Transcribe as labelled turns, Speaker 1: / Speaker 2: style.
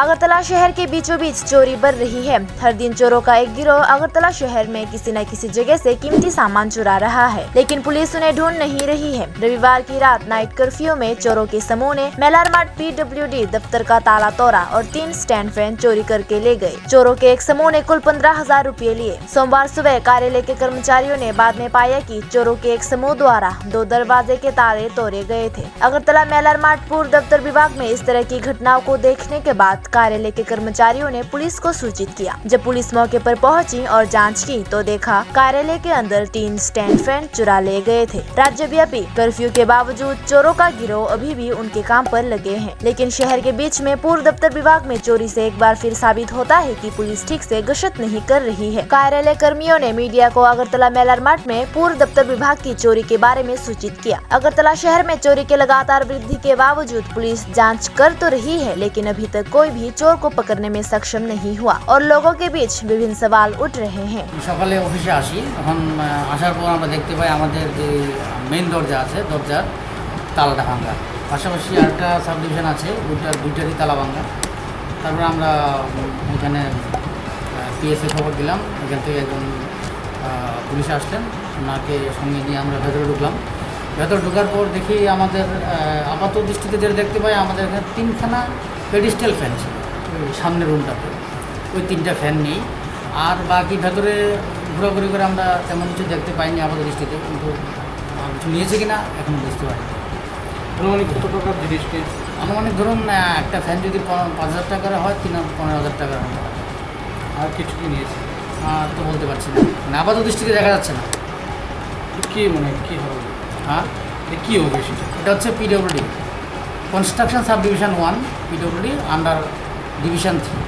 Speaker 1: अगरतला शहर के बीचों बीच चोरी बढ़ रही है। हर दिन चोरों का एक गिरोह अगरतला शहर में किसी न किसी जगह से कीमती सामान चुरा रहा है, लेकिन पुलिस उन्हें ढूंढ नहीं रही है। रविवार की रात नाइट कर्फ्यू में चोरों के समूह ने मेलारमाट PWD दफ्तर का ताला तोड़ा और 3 स्टैंड फैन चोरी करके ले गए। चोरों के एक समूह ने कुल 15,000 रुपए लिए। सोमवार सुबह कार्यालय के कर्मचारियों ने बाद में पाया कि चोरों के एक समूह द्वारा 2 दरवाजे के ताले तोड़े गए थे। अगरतला मेलारमाट पूर्व दफ्तर विभाग में इस तरह की घटनाओं को देखने के बाद कार्यालय के कर्मचारियों ने पुलिस को सूचित किया। जब पुलिस मौके पर पहुंची और जांच की तो देखा कार्यालय के अंदर 3 स्टैंड फैन चुरा ले गए थे। राज्यव्यापी कर्फ्यू के बावजूद चोरों का गिरोह अभी भी उनके काम पर लगे हैं, लेकिन शहर के बीच में पूर्व दफ्तर विभाग में चोरी से एक बार फिर साबित होता है कि पुलिस ठीक से गश्त नहीं कर रही है। कार्यालय कर्मियों ने मीडिया को अगरतला मेलारमाट में पूर्व दफ्तर विभाग की चोरी के बारे में सूचित किया। अगरतला शहर में चोरी के लगातार वृद्धि के बावजूद पुलिस जाँच कर तो रही है, लेकिन अभी तक कोई भी चोर को पकड़ने में सक्षम नहीं हुआ और लोगों के बीच विभिन्न सवाल उठ रहे हैं।
Speaker 2: সকালে অফিসে আসি, তখন আসার পর আমরা দেখতে পাই আমাদের যে মেইন দরজা আছে দরজার তালাটা ভাঙা, পাশাপাশি আরেকটা সাব ডিভিশন আছে দুইটারই তালা ভাঙা। তারপরে আমরা এখানে পিএসএ খবর দিলাম, এখান থেকে একজন পুলিশ আসলেন, ওনাকে সঙ্গে নিয়ে আমরা ভেতরে ঢুকলাম। ভেতরে ঢোকার পর দেখি আমাদের আপাত দৃষ্টিতে যেটা দেখতে পাই আমাদের এখানে 3খানা পেডিস্টাল ফ্যান ছিল সামনের রুমটাতে, ওই 3টা ফ্যান নেই। আর বাকি ভেতরে ঘোরাঘুরি করে আমরা তেমন কিছু দেখতে পাইনি আপাত দৃষ্টিতে, কিন্তু কিছু নিয়েছে কিনা এখন বুঝতে পারি।
Speaker 3: আনুমানিক কত টাকার জিনিস পেয়ে?
Speaker 2: আনুমানিক ধরুন একটা ফ্যান যদি 5,000 টাকার হয়, 15,000 টাকার হয়।
Speaker 3: আর কিছু কি নিয়েছে
Speaker 2: আর তো বলতে পারছি না, মানে আপাত দৃষ্টিতে দেখা যাচ্ছে না।
Speaker 3: কি মনে হয় কী হবে?
Speaker 2: হ্যাঁ,
Speaker 3: কী হবে সেটা?
Speaker 2: এটা হচ্ছে PWD construction sub division 1, PWD under division 3।